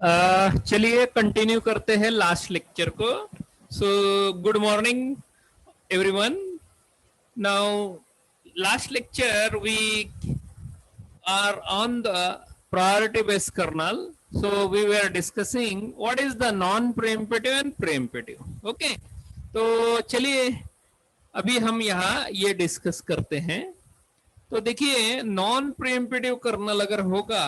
चलिए कंटिन्यू करते हैं लास्ट लेक्चर को. So good morning everyone. Now last lecture we are on the priority based kernel. So we were discussing what is the non preemptive and preemptive. Okay, तो चलिए अभी हम यहाँ ये डिस्कस करते हैं. तो देखिए नॉन प्रीएम्प्टिव कर्नल अगर होगा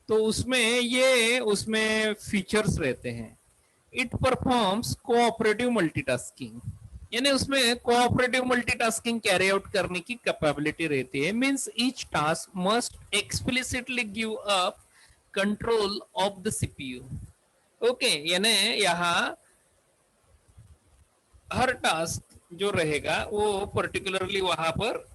तो उसमें फीचर्स रहते हैं. इट परफॉर्म्स कोऑपरेटिव मल्टीटास्किंग, यानी उसमें कोऑपरेटिव मल्टीटास्किंग कैरी आउट करने की कैपेबिलिटी रहती है. Means each task must explicitly give up control of the CPU. Okay, यानी यहाँ हर टास्क जो रहेगा वो पर्टिकुलरली वहां पर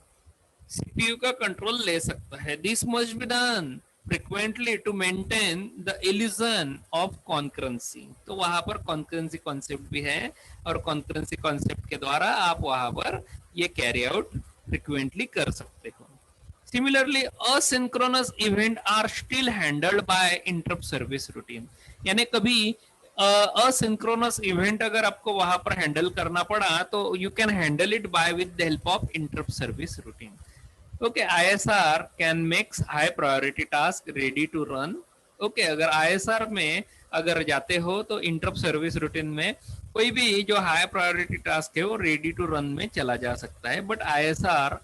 सीपीयू का कंट्रोल ले सकता है. This must be done frequently to maintain the illusion of concurrency. तो वहां पर concurrency concept भी है और concurrency concept के द्वारा आप वहां पर ये carry out frequently कर सकते हो. Similarly, asynchronous event are still handled by interrupt service routine. यानी कभी asynchronous event अगर आपको वहां पर हैंडल करना पड़ा तो you can handle it by with the help of interrupt service routine. Okay, ISR can makes high priority task ready to run. Okay, अगर ISR में अगर जाते हो तो इंटरप्ट सर्विस रूटीन में कोई भी जो हाई प्रायोरिटी टास्क है वो रेडी टू रन में चला जा सकता है. But ISR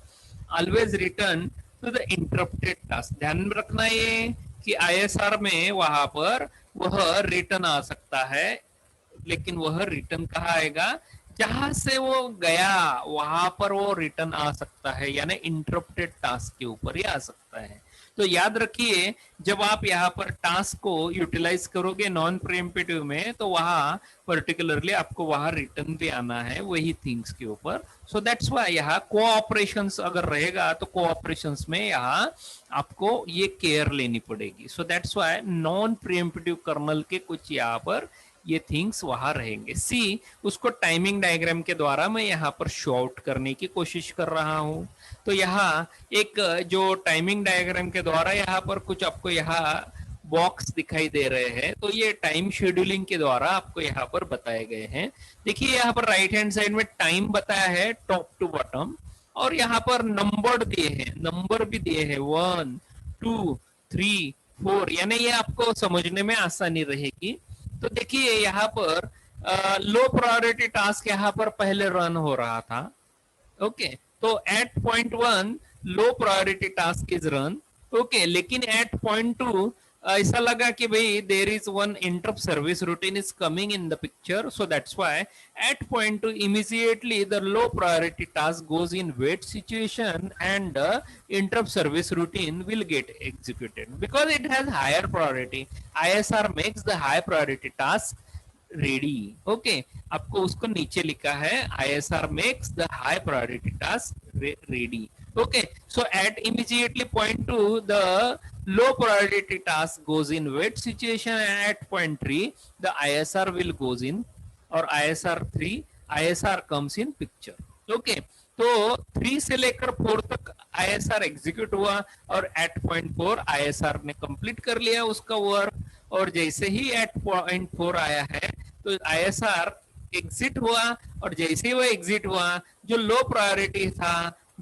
always return to the interrupted task. ध्यान रखना ये कि ISR में वहां पर वह रिटर्न आ सकता है, लेकिन वह रिटर्न कहाँ आएगा? जहां से वो गया वहां पर वो रिटर्न आ सकता है, यानी इंटरप्टेड टास्क के ऊपर ही आ सकता है. तो याद रखिए जब आप यहाँ पर टास्क को यूटिलाइज करोगे नॉन प्रीएम्प्टिव में तो वहां पर्टिकुलरली आपको वहां रिटर्न भी आना है वही थिंग्स के ऊपर. सो दैट्स व्हाई यहाँ कोऑपरेशंस अगर रहेगा तो कोऑपरेशंस में यहाँ आपको ये केयर लेनी पड़ेगी. So that's why non preemptive kernel के कुछ यहाँ पर ये थिंग्स वहां रहेंगे. सी उसको टाइमिंग डायग्राम के द्वारा मैं यहाँ पर शो आउट करने की कोशिश कर रहा हूँ. तो यहाँ एक जो टाइमिंग डायग्राम के द्वारा यहाँ पर कुछ आपको यहाँ बॉक्स दिखाई दे रहे हैं, तो ये टाइम शेड्यूलिंग के द्वारा आपको यहाँ पर बताए गए हैं. देखिए यहाँ पर राइट हैंड साइड में टाइम बताया है टॉप टू बॉटम, और यहाँ पर नंबर दिए हैं, नंबर भी दिए हैं 1 2 3 4, यानी ये आपको समझने में आसानी रहेगी. तो देखिए यहाँ पर लो प्रायोरिटी टास्क यहाँ पर पहले रन हो रहा था. ओके, तो at point 1 low priority task is run. Okay, लेकिन एट पॉइंट 2 ऐसा लगा कि भाई there is one interrupt service routine is coming in the picture. So that's why at point 2 immediately the low priority task goes in wait situation and the interrupt service routine will get executed because it has higher priority. ISR makes the high priority task ready. Okay, आपको उसको नीचे लिखा है ISR makes the high priority task ready. Okay, so at immediately point 2 the low priority task goes in wait situation, and at point 3 the ISR will goes in, और ISR 3 ISR comes in picture. Okay, तो 3 से लेकर 4 तक ISR execute हुआ और eight point 4 ISR ने complete कर लिया उसका वर्क. और जैसे ही एट पॉइंट 4 आया है तो ISR एग्जिट हुआ, और जैसे ही वो एग्जिट हुआ जो लो प्रायोरिटी था,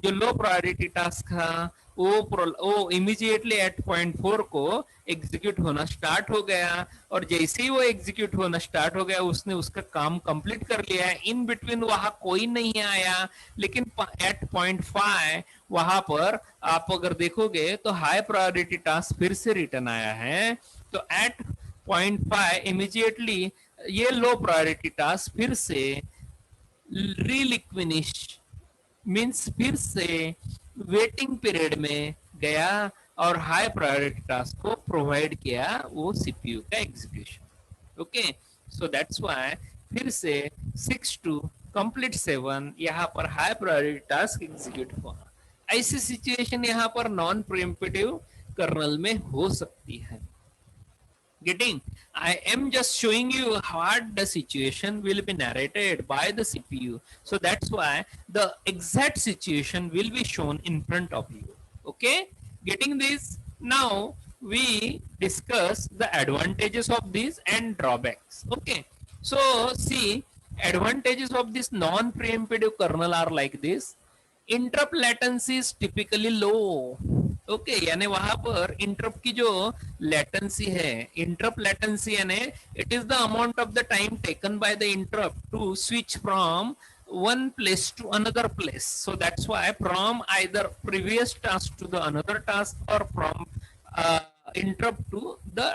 जो लो प्रायोरिटी टास्क था वो इमीडिएटली एट पॉइंट 4 को एग्जीक्यूट होना स्टार्ट हो गया. और जैसे ही वो एग्जीक्यूट होना स्टार्ट हो गया उसने उसका काम कंप्लीट कर लिया. इन बिटवीन वहां कोई नहीं आया, लेकिन एट पॉइंट 5 वहां पर आप अगर देखोगे तो हाई प्रायोरिटी टास्क फिर से रिटर्न आया है. तो एट पॉइंट 5 इमीडिएटली ये लो प्रायोरिटी टास्क फिर से रिलिक्विनिश मीन्स फिर से वेटिंग पीरियड में गया और हाई प्रायोरिटी टास्क को प्रोवाइड किया वो सीपीयू का execution. Okay, so that's why फिर से 6 to कंप्लीट 7 यहाँ पर हाई प्रायोरिटी टास्क एग्जीक्यूट हुआ. ऐसी सिचुएशन यहाँ पर नॉन प्रीएम्प्टिव कर्नल में हो सकती है. Getting, I am just showing you what the situation will be narrated by the CPU. So that's why the exact situation will be shown in front of you. Okay, getting this. Now we discuss the advantages of these and drawbacks. Okay, so see, advantages of this non preemptive kernel are like this. Interrupt latency is typically low. Okay यानी वहां पर interrupt की जो latency है, interrupt latency यानी it is the amount of the time taken by the interrupt to switch from one place to another place. So that's why from either previous task to the another task or from interrupt to the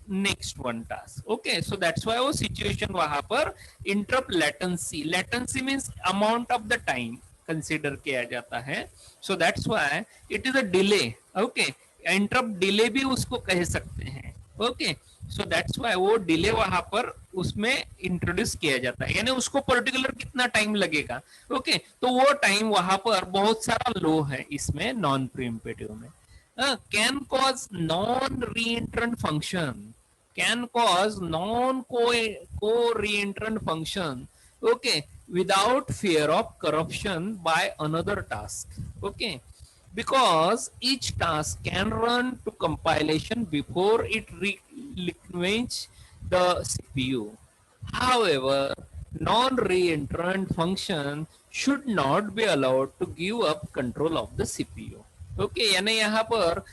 next one task. Okay, so that's why वो situation वहां पर interrupt latency, latency means amount of the time consider किया जाता है. So that's why it is a delay. Okay, interrupt delay भी उसको कह सकते हैं. ओके, सो दैट्स व्हाई वो डिले वहां पर उसमें इंट्रोड्यूस किया जाता है, यानी उसको पर्टिकुलर कितना टाइम लगेगा. ओके, तो वो टाइम वहां पर बहुत सारा लो है इसमें नॉन प्रीएम्प्टिव में. Can cause non reentrant function, can cause non को reentrant function. Okay, without fear of corruption by another task. Okay, because each task can run to compilation before it relinquishes the CPU. However, non-reentrant function should not be allowed to give up control of the CPU. Okay, यानी यहाँ पर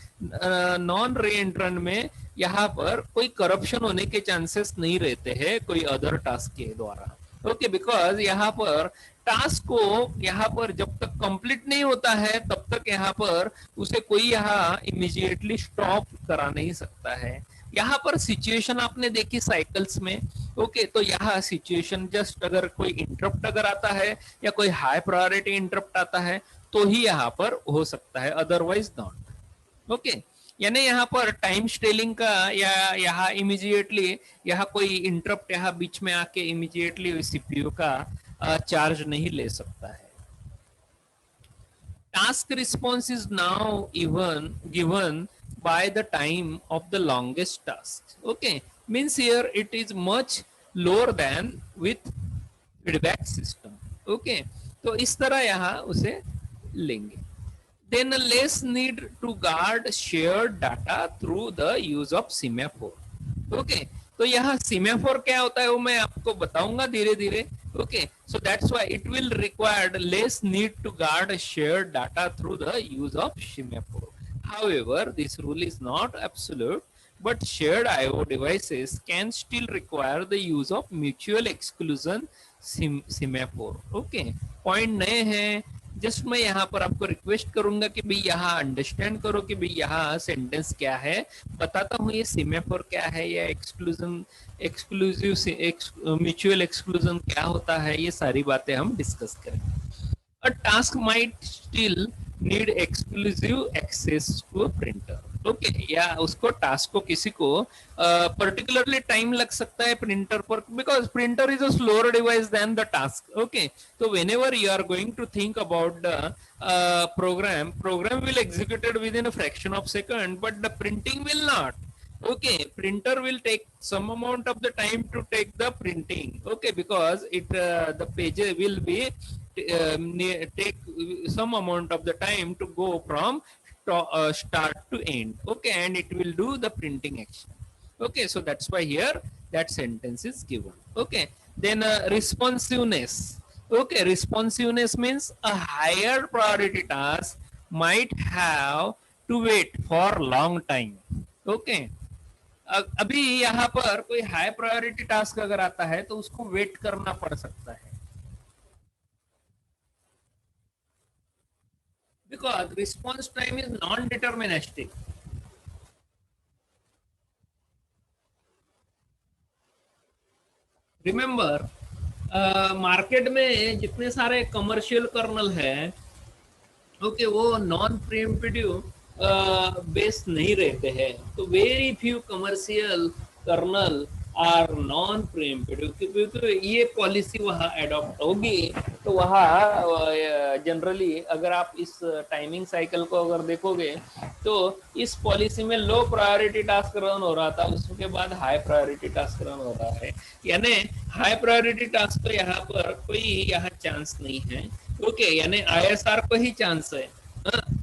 non re-entrant में यहाँ पर कोई corruption होने के chances नहीं रहते हैं कोई अदर टास्क के द्वारा. ओके, बिकॉज यहाँ पर टास्क को यहाँ पर जब तक कंप्लीट नहीं होता है तब तक यहाँ पर उसे कोई यहाँ इमीडिएटली स्टॉप करा नहीं सकता है. यहाँ पर सिचुएशन आपने देखी साइकिल्स में. ओके, तो यहाँ सिचुएशन जस्ट अगर कोई इंटरप्ट अगर आता है या कोई हाई प्रायोरिटी इंटरप्ट आता है तो ही यहाँ पर हो सकता है, अदरवाइज नॉट. ओके, यानी यहाँ पर टाइम स्टेलिंग का या यहाँ इमीडिएटली यहाँ कोई इंटरप्ट यहाँ बीच में आके इमीडिएटली सीपीयू का चार्ज नहीं ले सकता है. Task response is now even given by the time of the longest task. Okay, means here it is much lower than with feedback system. Okay, तो इस तरह यहाँ उसे लेंगे. Then less need to guard shared data through the use of semaphore. Okay, तो यहाँ semaphore क्या होता है वो मैं आपको बताऊंगा धीरे धीरे. Okay, so that's why it will require less need to guard shared data through the use of semaphore. However, this rule is not absolute, but shared I/O devices can still require the use of mutual exclusion semaphore. Okay, point नए हैं. Just मैं यहाँ पर आपको request करूंगा कि भाई यहाँ अंडरस्टैंड करो कि भाई यहाँ सेंटेंस क्या है. बताता हूँ ये सेमेफोर क्या है या एक्सक्लूजन एक्सक्लूसिव म्यूचुअल एक्सक्लूजन क्या होता है, ये सारी बातें हम डिस्कस करेंगे. A task might still need exclusive access to a printer. Okay, या उसको टास्क को किसी को पर्टिकुलरली टाइम लग सकता है प्रिंटर पर, because printer is a slower device than the task. Okay, तो whenever you are going to think about the program will executed within a fraction of second, but the printing will not. Okay, printer will take some amount of the time to take the printing. Okay, because it the page will be take some amount of the time to go from start to end. Okay, and it will do the printing action. Okay, so that's why here that sentence is given. Okay, then responsiveness. Okay, responsiveness means a higher priority task might have to wait for long time. Okay, अभी यहाँ पर कोई high priority task अगर आता है तो उसको wait करना पड़ सकता है, because response time is non-deterministic. Remember, market में जितने सारे कमर्शियल कर्नल है, ओके, वो नॉन प्रीएम्प्टिव बेस नहीं रहते हैं. तो very few commercial kernel are non preemptive, क्योंकि ये पॉलिसी वहाँ एडॉप्ट होगी. तो वहाँ जनरली अगर आप इस टाइमिंग साइकिल को अगर देखोगे तो इस पॉलिसी में लो प्रायोरिटी टास्क रन हो रहा था, उसके बाद हाई प्रायोरिटी टास्क रन हो रहा है. यानी हाई प्रायोरिटी टास्क तो यहाँ पर कोई यहाँ चांस नहीं है. ओके, यानी ISR को ही चांस है.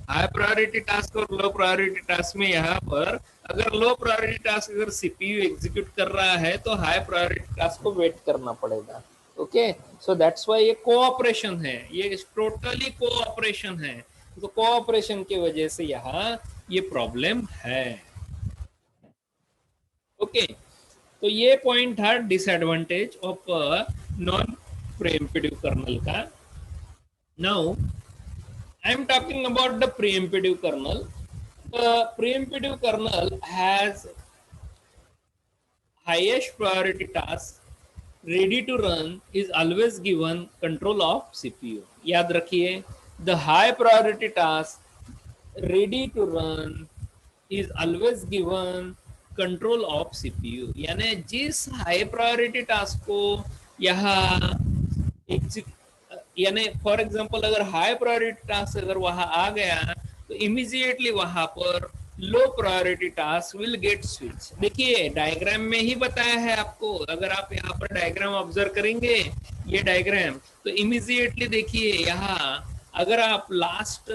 हाई प्रायोरिटी टास्क और लो प्रायोरिटी टास्क में यहाँ पर अगर लो प्रायोरिटी टास्क अगर सीपीयू एग्जीक्यूट कर रहा है तो हाई प्रायोरिटी टास्क को वेट करना पड़ेगा. ओके, सो दैट्स वाई ये कोऑपरेशन है, ये टोटली कोऑपरेशन है. तो कोऑपरेशन की वजह से यहाँ ये प्रॉब्लम है. ओके, तो ये पॉइंट था disadvantage of non preemptive kernel का. Now I am talking about the preemptive kernel. The preemptive kernel has highest priority task ready to run is always given control of CPU. याद रखिए, the high priority task ready to run is always given control of CPU. यानी जिस high priority task को यहाँ यानी for example अगर high priority task अगर वहां आ गया तो इमीडिएटली वहां पर लो priority task will get switch. देखिए डायग्राम में ही बताया है आपको, अगर आप यहाँ पर डायग्राम ऑब्जर्व करेंगे ये डायग्राम तो इमीडिएटली देखिए यहाँ अगर आप लास्ट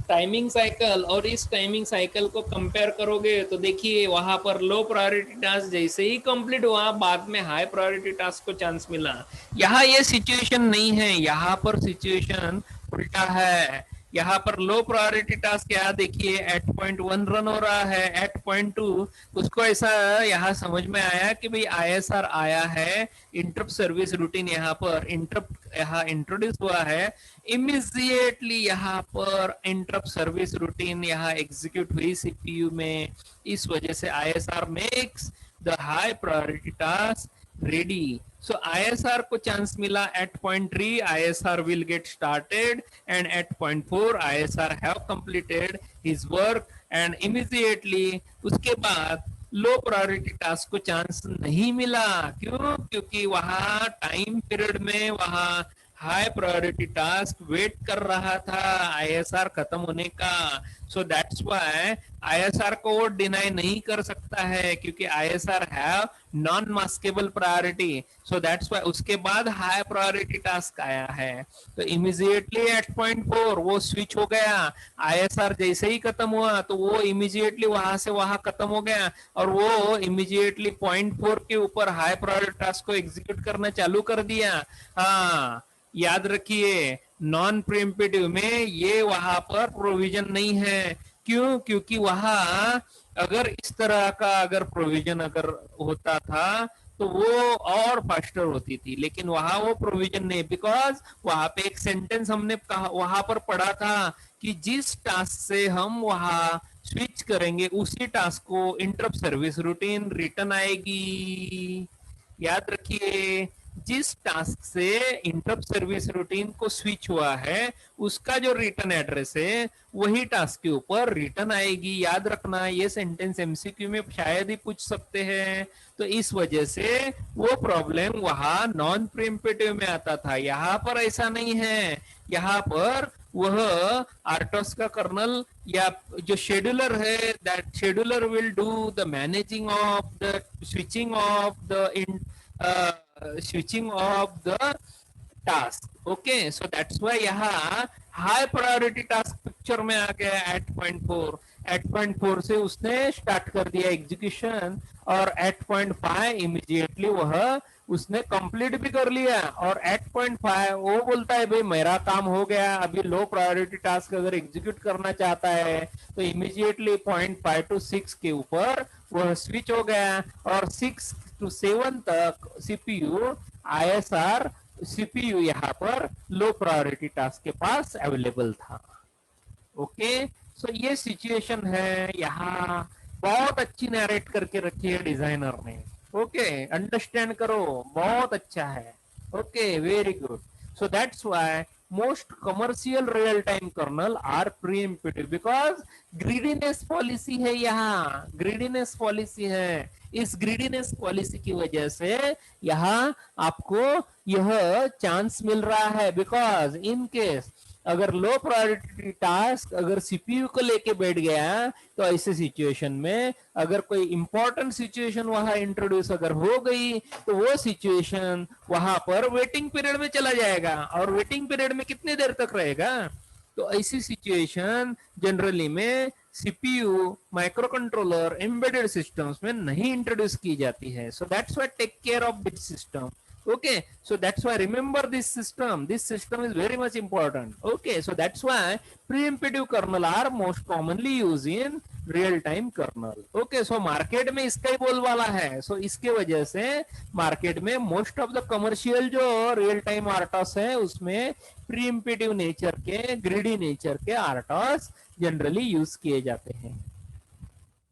टाइमिंग साइकिल और इस टाइमिंग साइकिल को कंपेयर करोगे तो देखिए वहां पर लो प्रायोरिटी टास्क जैसे ही कंप्लीट हुआ बाद में हाई प्रायोरिटी टास्क को चांस मिला. यहाँ ये सिचुएशन नहीं है, यहाँ पर सिचुएशन उल्टा है. यहाँ पर लो प्रायोरिटी टास्क यहाँ देखिए एट पॉइंट 1 रन हो रहा है, एट पॉइंट 2 उसको ऐसा यहाँ समझ में आया कि भाई आईएसआर आया है, इंटरप्ट सर्विस रूटीन यहाँ पर इंटरप्ट यहाँ इंट्रोड्यूस हुआ है, इमीडिएटली यहाँ पर इंटरप्ट सर्विस रूटीन यहाँ एग्जीक्यूट हुई सीपीयू में. इस वजह से ISR makes the high priority task ready. So ISR को चांस मिला at point 3 ISR will get started and at point 4 ISR have completed his work and immediately उसके बाद लो प्रायोरिटी टास्क को चांस नहीं मिला. क्यों? क्योंकि वहां टाइम पीरियड में वहां हाई प्रायोरिटी टास्क वेट कर रहा था आईएसआर खत्म होने का. सो दैट्स व्हाई आईएसआर को वो डिनाई नहीं कर सकता है क्योंकि ISR have non maskable priority. So that's why उसके बाद हाई प्रायोरिटी टास्क आया है तो इमीडिएटली एट पॉइंट 4 वो स्विच हो गया. आईएसआर जैसे ही खत्म हुआ तो वो इमीडिएटली वहां से वहां खत्म हो गया और वो इमीडिएटली पॉइंट 4 के ऊपर हाई प्रायोरिटी टास्क को एग्जीक्यूट करना चालू कर दिया. हाँ याद रखिए नॉन प्रीएम्प्टिव में ये वहां पर प्रोविजन नहीं है. क्यों? क्योंकि वहां अगर इस तरह का अगर प्रोविजन अगर होता था तो वो और फास्टर होती थी, लेकिन वहां वो प्रोविजन नहीं. बिकॉज वहां पे एक सेंटेंस हमने कहा वहां पर पढ़ा था कि जिस टास्क से हम वहां स्विच करेंगे उसी टास्क को इंटरप्ट सर्विस रूटीन रिटर्न आएगी. याद रखिए जिस टास्क से इंटरप्ट सर्विस रूटीन को स्विच हुआ है उसका जो रिटर्न एड्रेस है वही टास्क के ऊपर रिटर्न आएगी. याद रखना ये सेंटेंस एमसीक्यू में शायद ही पूछ सकते हैं. तो इस वजह से वो प्रॉब्लम वहां नॉन प्रीएम्प्टिव में आता था. यहाँ पर ऐसा नहीं है, यहाँ पर वह आर्टोस का कर्नल या जो शेड्यूलर है that scheduler will do the managing of the switching off the switching of the task. Okay, so that's why यहाँ high priority task पिक्चर में आ गया at point 4. at point 4 से उसने स्टार्ट कर दिया एग्जीक्यूशन और at point 5 इमीडिएटली वह उसने कंप्लीट भी कर लिया. और at point 5 वो बोलता है भाई मेरा काम हो गया, अभी लो प्रायोरिटी टास्क अगर एग्जीक्यूट करना चाहता है तो इमीडिएटली पॉइंट 5 to 6 के ऊपर वह स्विच हो गया और 6 to 7 तक सीपीयू आईएसआर सीपीयू यहाँ पर लो प्रायोरिटी टास्क के पास अवेलेबल था. ओके, सो ये सिचुएशन है, यहाँ बहुत अच्छी नरेट करके रखी है डिजाइनर ने. ओके, अंडरस्टैंड करो, बहुत अच्छा है. Okay, very good. So that's why most commercial real time kernel are preemptive because greediness policy है. यहाँ greediness policy है. इस greediness policy की वजह से यहाँ आपको यह चांस मिल रहा है. because in case अगर लो प्रायोरिटी टास्क अगर सीपीयू को लेके बैठ गया तो ऐसे सिचुएशन में अगर कोई इंपॉर्टेंट सिचुएशन वहां इंट्रोड्यूस अगर हो गई तो वो सिचुएशन वहां पर वेटिंग पीरियड में चला जाएगा. और वेटिंग पीरियड में कितनी देर तक रहेगा? तो ऐसी सिचुएशन जनरली में CPU, microcontroller, embedded systems में नहीं इंट्रोड्यूस की जाती है. So that's why take care of this system. Okay, so that's why remember this system is very much important. Okay, so that's why preemptive kernel are most commonly used in real time kernel. Okay, so market में इसका ही बोलबाला है. So इसके वजह से market में most of the commercial जो real time RTOS है उसमें preemptive nature के, greedy nature के RTOS जनरली यूज किए जाते हैं.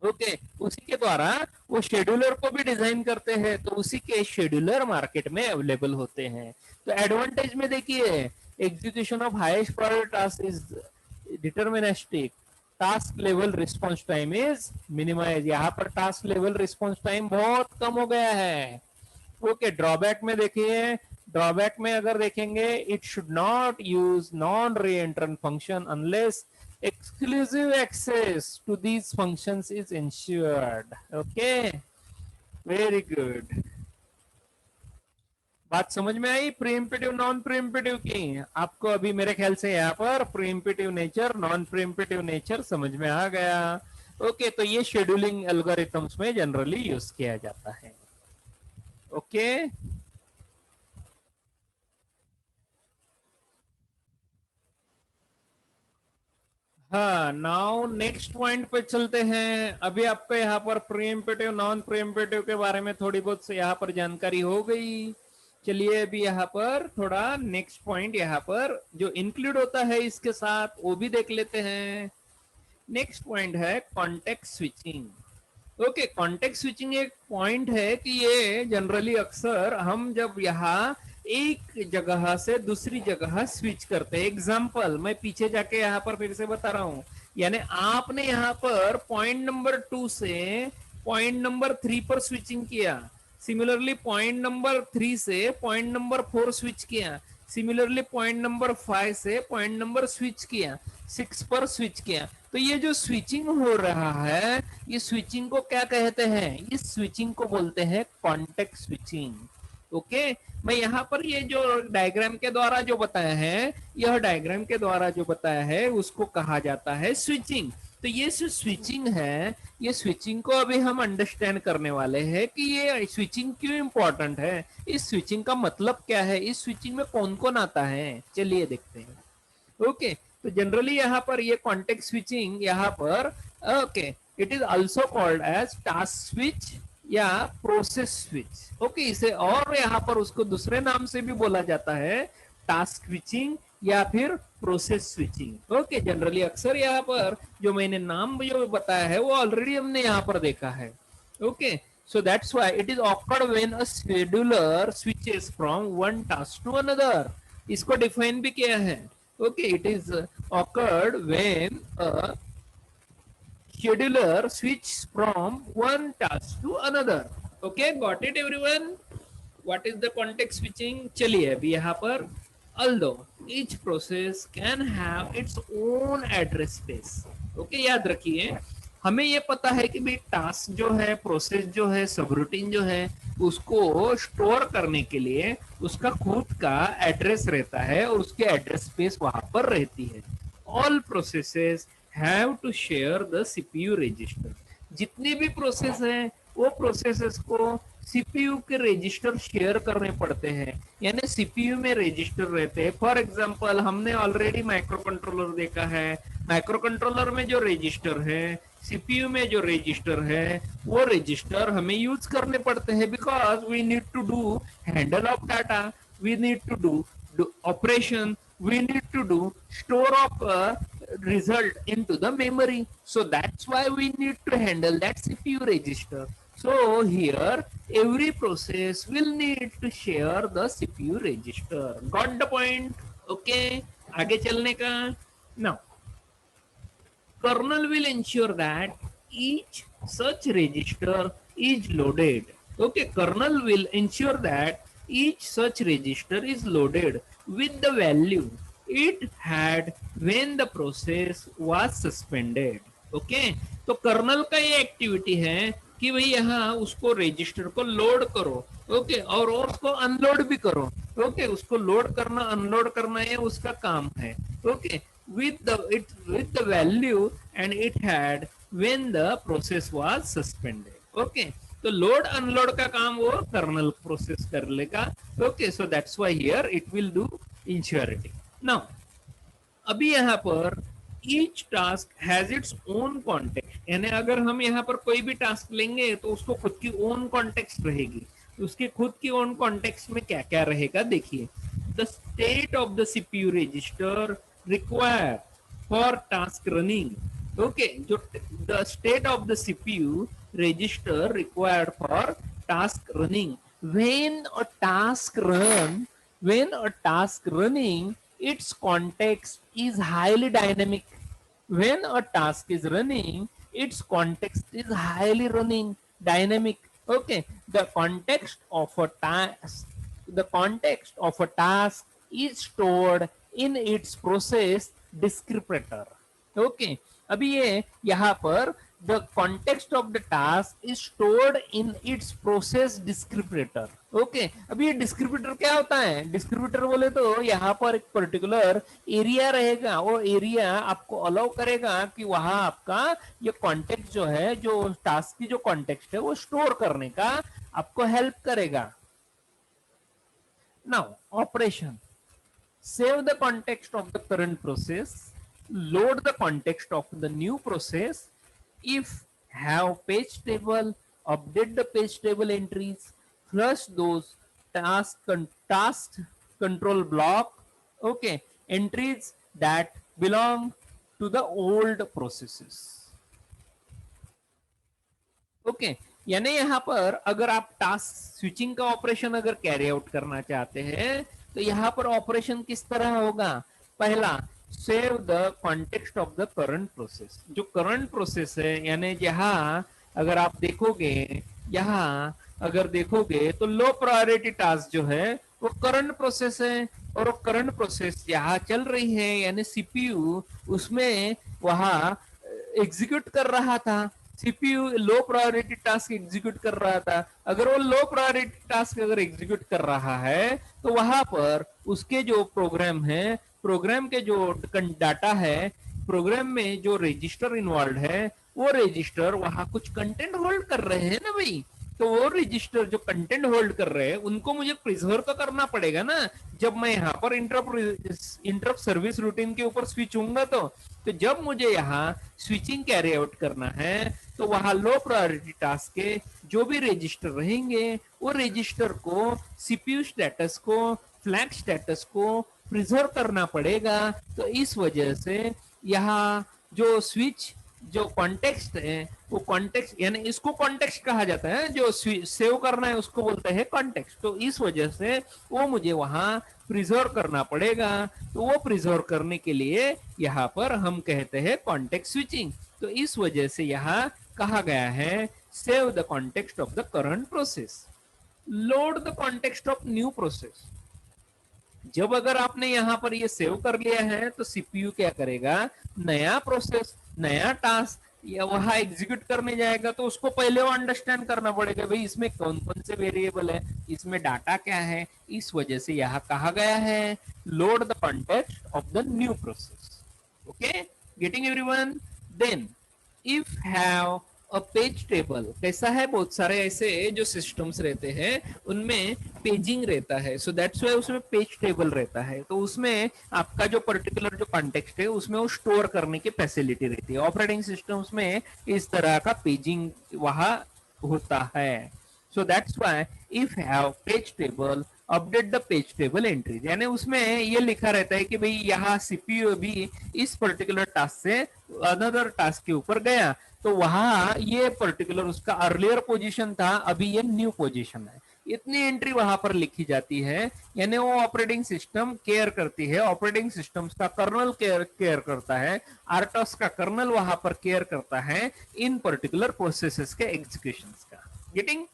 ओके उसी के द्वारा वो शेड्यूलर को भी डिजाइन करते हैं, तो उसी के शेड्यूलर मार्केट में अवेलेबल होते हैं. तो एडवांटेज में देखिए, execution of highest priority task is deterministic, task level response time is minimize. यहाँ पर टास्क लेवल रिस्पांस टाइम बहुत कम हो गया है. ओके ड्रॉबैक में देखिए, ड्रॉबैक में अगर देखेंगे, it should not use non reentrant function unless exclusive access to these functions is ensured. Okay, very good. बात समझ में आई प्रीएम्प्टिव नॉन प्रीएम्प्टिव की? आपको अभी मेरे ख्याल से यहाँ पर pre-emptive nature, non pre-emptive nature समझ में आ गया. ओके तो ये शेड्यूलिंग एल्गोरिथम्स में जनरली यूज किया जाता है. ओके हाँ, नाउ नेक्स्ट पॉइंट पे चलते हैं. अभी आपको यहाँ पर प्रीएम्प्टिव नॉन प्रीएम्प्टिव के बारे में थोड़ी बहुत से यहाँ पर जानकारी हो गई. चलिए अभी यहाँ पर थोड़ा नेक्स्ट पॉइंट यहाँ पर जो इंक्लूड होता है इसके साथ वो भी देख लेते हैं. नेक्स्ट पॉइंट है context switching. Okay context switching एक पॉइंट है कि ये जनरली अक्सर हम जब यहाँ एक जगह से दूसरी जगह स्विच करते हैं. एग्जाम्पल मैं पीछे जाके यहाँ पर फिर से बता रहा हूँ. यानी आपने यहाँ पर पॉइंट नंबर 2 से पॉइंट नंबर 3 पर स्विचिंग किया. सिमिलरली पॉइंट नंबर 3 से पॉइंट नंबर 4 स्विच किया. सिमिलरली पॉइंट नंबर 5 से पॉइंट नंबर स्विच किया, 6 पर स्विच किया. तो ये जो स्विचिंग हो रहा है, ये स्विचिंग को क्या कहते हैं? इस स्विचिंग को बोलते हैं कॉन्टेक्स्ट स्विचिंग. ओके मैं यहाँ पर ये जो डायग्राम के द्वारा जो बताया है, यह डायग्राम के द्वारा जो बताया है उसको कहा जाता है स्विचिंग. तो ये जो स्विचिंग है, ये स्विचिंग को अभी हम अंडरस्टैंड करने वाले हैं कि ये स्विचिंग क्यों इंपॉर्टेंट है, इस स्विचिंग का मतलब क्या है, इस स्विचिंग में कौन कौन आता है. चलिए देखते हैं. ओके तो जनरली यहाँ पर ये कॉन्टेक्स्ट स्विचिंग यहाँ पर okay it is also called as task switch या प्रोसेस स्विच. ओके इसे और यहाँ पर उसको दूसरे नाम से भी बोला जाता है, टास्क स्विचिंग या फिर प्रोसेस स्विचिंग. ओके जनरली अक्सर यहाँ पर जो मैंने नाम जो बताया है वो ऑलरेडी हमने यहाँ पर देखा है. Okay so that's why it is occurred when a scheduler switches from one task to another. इसको डिफाइन भी किया है. Okay, it is occurred when a scheduler switches from one task to another. Okay, got it everyone? What is the context switching? चलिए अभी यहाँ पर although each process can have its own address space. Okay, याद रखिए हमें ये पता है कि भाई टास्क जो है, प्रोसेस जो है, सबरूटीन जो है, उसको स्टोर करने के लिए उसका खुद का एड्रेस रहता है और उसके एड्रेस स्पेस वहां पर रहती है. All processes have to share the CPU register. जितने भी प्रोसेस हैं वो प्रोसेसेस को सीपीयू के रजिस्टर शेयर करने पड़ते हैं, यानी सीपीयू में रजिस्टर रहते हैं. फॉर एग्जांपल हमने ऑलरेडी माइक्रो कंट्रोलर देखा है. माइक्रो कंट्रोलर में जो रजिस्टर है, सीपीयू में जो रजिस्टर है, वो रजिस्टर हमें यूज करने पड़ते हैं because we need to do handle of data, we need to do operation, we need to do store of result into the memory. So that's why we need to handle that CPU register. So here every process will need to share the CPU register. Got the point? Okay, आगे चलने का. Now kernel will ensure that each such register is loaded. Okay, kernel will ensure that each such register is loaded with the value it had when the process was suspended. Okay, तो colonel का ये activity है कि भाई यहाँ उसको register को load करो. ओके और उसको अनलोड भी करो. ओके उसको लोड करना अनलोड करना ये उसका काम है. Okay with the value and it had when the process was suspended. Okay, तो लोड अनलोड का काम वो कर्नल प्रोसेस कर लेगा. Okay, so that's why here it will do ensurity. Now अभी यहाँ पर each task has its own context, यानी अगर हम यहाँ पर कोई भी टास्क लेंगे तो उसको खुद की ओन कॉन्टेक्स्ट रहेगी. उसके खुद की ओन कॉन्टेक्स्ट में क्या क्या रहेगा देखिए. The state of the CPU register require for task running. Okay, जो the state of the CPU register required for task running. When a task running, its context is highly dynamic. When a task is running, its context is highly running dynamic. Okay, the context of a task is stored in its process descriptor. Okay, अभी ये यहाँ पर the context of the task is stored in its process descriptor. Okay, अभी ये descriptor क्या होता है. Descriptor बोले तो यहाँ पर एक पर्टिकुलर एरिया रहेगा. वो एरिया आपको अलाउ करेगा कि वहां आपका ये कॉन्टेक्स्ट जो है, जो टास्क की जो कॉन्टेक्स्ट है वो स्टोर करने का आपको हेल्प करेगा. Now operation. Save the context of the current process, load the context of the new process, if have page table, update the page table entries, flush those task control block, okay, entries that belong to the old processes. Okay, यानी यहाँ पर अगर आप task switching का operation अगर carry out करना चाहते हैं तो यहाँ पर ऑपरेशन किस तरह होगा. पहला, save the context of the current process. जो करंट प्रोसेस है, यानी यहाँ अगर आप देखोगे, यहाँ अगर देखोगे तो लो प्रायोरिटी टास्क जो है वो करंट प्रोसेस है, और वो करंट प्रोसेस यहाँ चल रही है, यानी सीपीयू उसमें वहां एग्जीक्यूट कर रहा था. सीपीयू लो प्रायोरिटी टास्क एग्जीक्यूट कर रहा था. अगर वो लो प्रायोरिटी टास्क अगर एग्जीक्यूट कर रहा है तो वहां पर उसके जो प्रोग्राम है, प्रोग्राम के जो डाटा है, प्रोग्राम में जो रजिस्टर इन्वॉल्व है, वो रजिस्टर वहां कुछ कंटेंट होल्ड कर रहे हैं ना भाई. तो वो रजिस्टर जो कंटेंट होल्ड कर रहे हैं उनको मुझे प्रिजर्व तो करना पड़ेगा ना. जब मैं यहाँ पर इंटरप्ट सर्विस रूटीन के ऊपर स्विच होऊंगा तो जब मुझे यहाँ स्विचिंग कैरी आउट करना है तो वहां लो प्रायोरिटी टास्क के जो भी रजिस्टर रहेंगे वो रजिस्टर को, सीपीयू स्टेटस को, फ्लैग स्टेटस को प्रिजर्व करना पड़ेगा. तो इस वजह से यहाँ जो स्विच जो कॉन्टेक्स्ट है वो कॉन्टेक्स्ट, यानी इसको कॉन्टेक्स्ट कहा जाता है, जो सेव करना है उसको बोलते हैं कॉन्टेक्स्ट. तो इस वजह से वो मुझे वहां प्रिजर्व करना पड़ेगा. तो वो प्रिजर्व करने के लिए यहाँ पर हम कहते हैं कॉन्टेक्स्ट स्विचिंग. तो इस वजह से यहाँ कहा गया है save the context of the current process, load the context of new process. जब अगर आपने यहाँ पर ये सेव कर लिया है तो सीपीयू क्या करेगा, नया प्रोसेस, नया टास्क या वहां एग्जीक्यूट करने जाएगा तो उसको पहले वो अंडरस्टैंड करना पड़ेगा भाई इसमें कौन कौन से वेरिएबल है, इसमें डाटा क्या है. इस वजह से यहाँ कहा गया है load the context of the new process. Okay, getting everyone. Then if have a page table. कैसा है, बहुत सारे ऐसे जो सिस्टम्स रहते हैं उनमें पेजिंग रहता है, सो दैट्स व्हाई उसमें पेज टेबल रहता है. तो उसमें आपका जो पर्टिकुलर जो कॉन्टेक्स्ट है उसमें वो स्टोर करने की फैसिलिटी रहती है. ऑपरेटिंग सिस्टम्स में इस तरह का पेजिंग वहां होता है. So that's why if have page table update the page table entries, यानी उसमें ये लिखा रहता है कि भाई यहाँ सीपीयू भी इस पर्टिकुलर टास्क से अनदर टास्क के ऊपर गया तो वहां ये पर्टिकुलर उसका अर्लियर पोजीशन था, अभी ये न्यू पोजीशन है. इतनी एंट्री वहां पर लिखी जाती है, यानी वो ऑपरेटिंग सिस्टम केयर करती है. ऑपरेटिंग सिस्टम का कर्नल केयर करता है, आरटोस का कर्नल वहां पर केयर करता है इन पर्टिकुलर प्रोसेसेस के एग्जीक्यूशन का. Getting.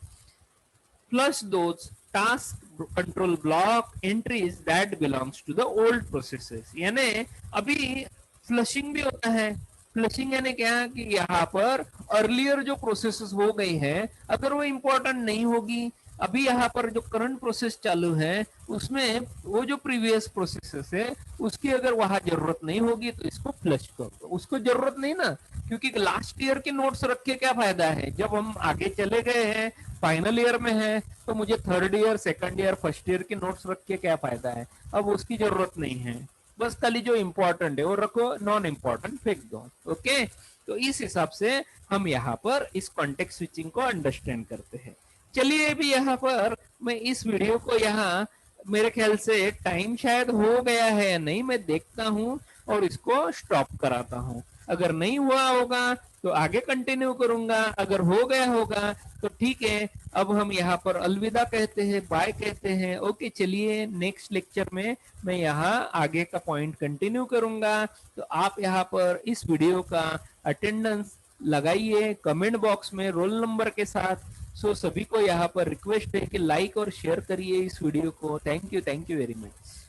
Plus those task control block entries that belongs to the old processes, यानी अभी फ्लशिंग भी होता है. फ्लशिंग यानी क्या कि यहाँ पर अर्लियर जो प्रोसेसेस हो गई है अगर वो इंपॉर्टेंट नहीं होगी, अभी यहाँ पर जो करंट प्रोसेस चालू है उसमें वो जो प्रीवियस प्रोसेसेस है उसकी अगर वहां जरूरत नहीं होगी तो इसको फ्लश कर दो, उसको जरूरत नहीं ना, क्योंकि लास्ट ईयर के नोट्स रख के क्या फायदा है, जब हम आगे चले गए हैं फाइनल ईयर में है तो मुझे third year second year first year के नोट्स रख के क्या फायदा है, अब उसकी जरूरत नहीं है। बस खाली जो इंपॉर्टेंट है वो रखो, नॉन इंपॉर्टेंट फेंक दो। ओके, तो इस हिसाब से हम यहाँ पर इस कॉन्टेक्स्ट स्विचिंग को अंडरस्टैंड करते हैं। चलिए अभी यहाँ पर मैं इस वीडियो को यहाँ, मेरे ख्याल से टाइम शायद हो गया है या नहीं, मैं देखता हूँ और इसको स्टॉप कराता हूँ। अगर नहीं हुआ होगा तो आगे कंटिन्यू करूंगा, अगर हो गया होगा तो ठीक है। अब हम यहाँ पर अलविदा कहते हैं, बाय कहते हैं। ओके, चलिए नेक्स्ट लेक्चर में मैं यहाँ आगे का पॉइंट कंटिन्यू करूंगा। तो आप यहाँ पर इस वीडियो का अटेंडेंस लगाइए कमेंट बॉक्स में रोल नंबर के साथ। सो सभी को यहाँ पर रिक्वेस्ट है कि लाइक और शेयर करिए इस वीडियो को। Thank you very much.